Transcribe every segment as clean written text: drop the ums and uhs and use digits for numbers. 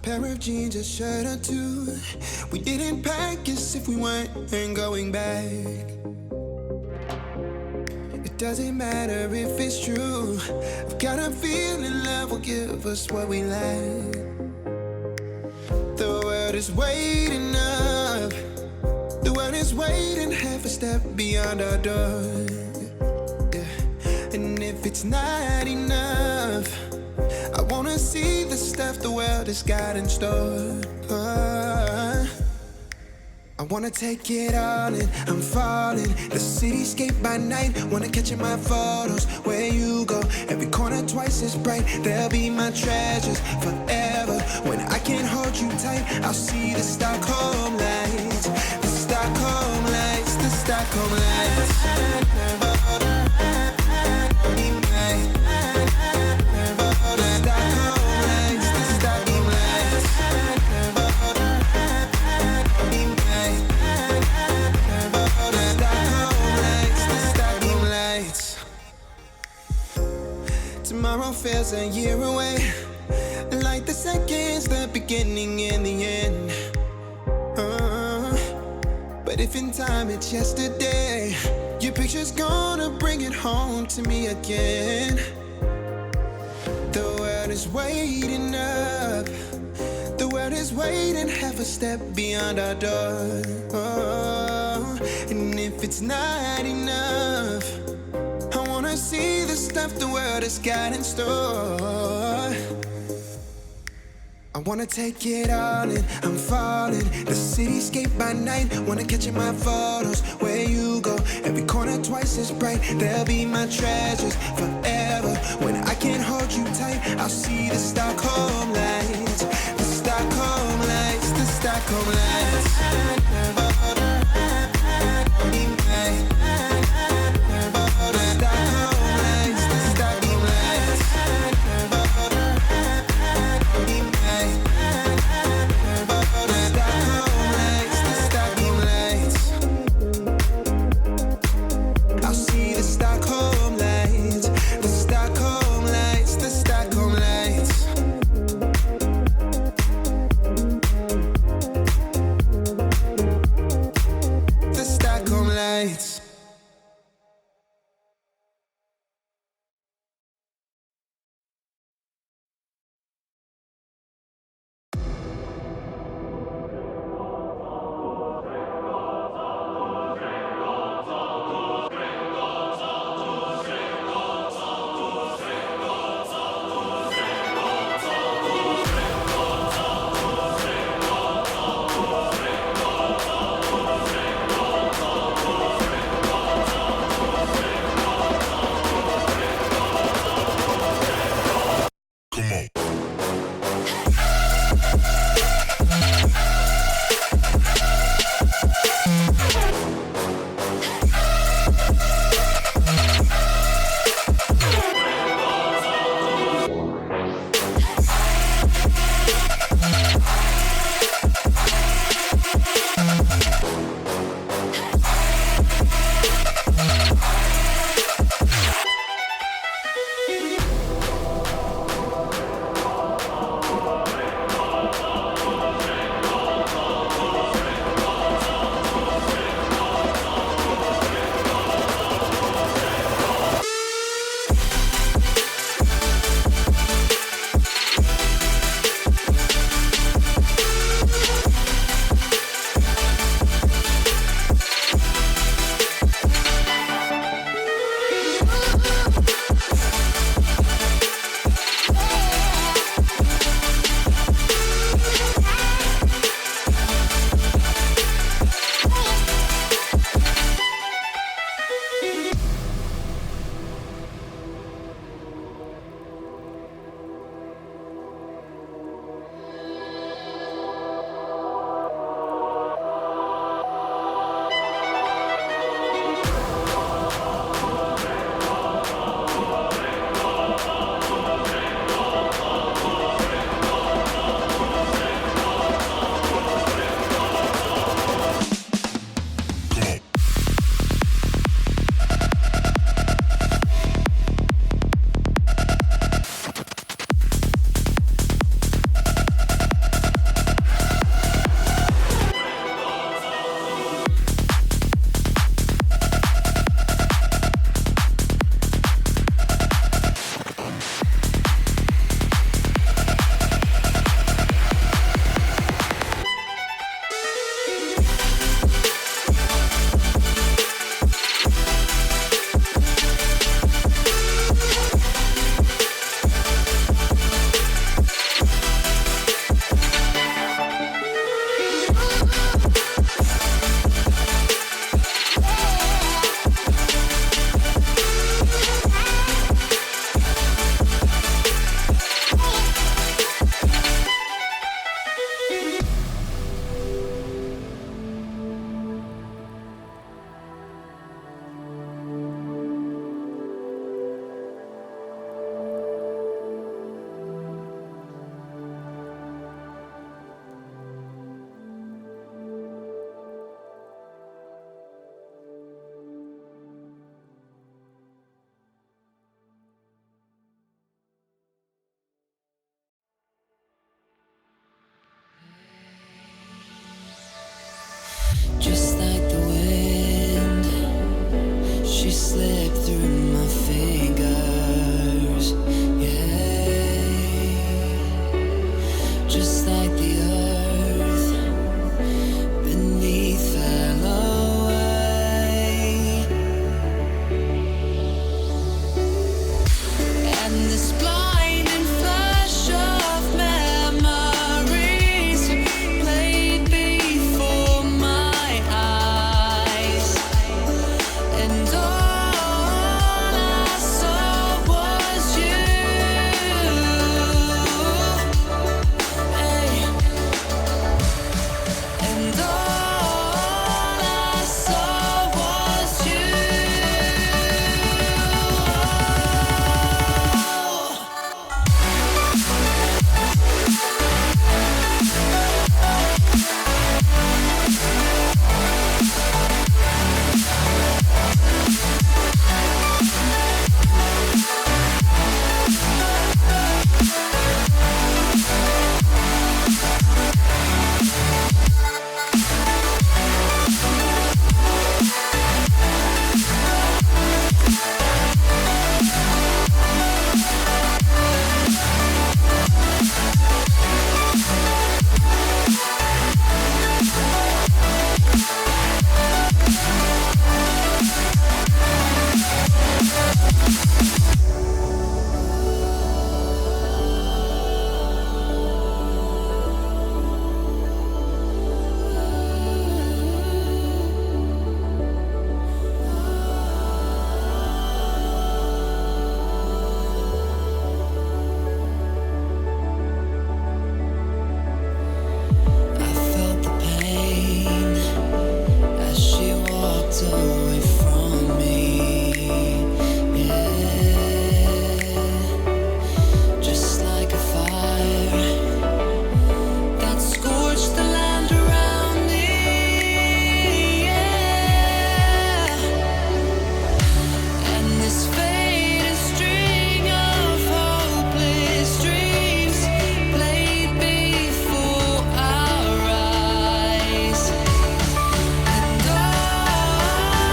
pair of jeans, a shirt or two. We didn't pack as if we weren't going back. It doesn't matter if it's true. I've got a feeling love will give us what we lack. The world is waiting up. The world is waiting half a step beyond our door. Yeah. And if it's not enough, I wanna see the stuff the world has got in store. I wanna take it all in, I'm falling. The cityscape by night, wanna catch in my photos. Where you go, every corner twice as bright. They'll be my treasures forever. When I can't hold you tight, I'll see the Stockholm lights. The Stockholm lights, the Stockholm lights. Tomorrow feels a year away, like the seconds, the beginning and the end. But if in time it's yesterday, your picture's gonna bring it home to me again. The world is waiting up. The world is waiting half a step beyond our door. And if it's not enough, I wanna see the stuff the world has got in store. I wanna take it all in, I'm falling. The cityscape by night, wanna catch in my photos. Where you go, every corner twice as bright. They'll be my treasures forever. When I can't hold you tight, I'll see the Stockholm lights. The Stockholm lights, the Stockholm lights. she slipped through my fingers, yeah. Just like the earth beneath fell away, and this blinding flash of memories played before my eyes, and all I saw was you. Hey. And all I saw was you. I felt the pain as she walked away from me, yeah. Just like a fire that scorched the land around me, yeah. And this faded string of hopeless dreams played before our eyes, and all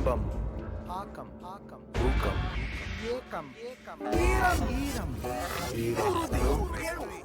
இன்பம், ஆக்கம், ஊக்கம், ஏக்கம், ஈரம், உறுதி,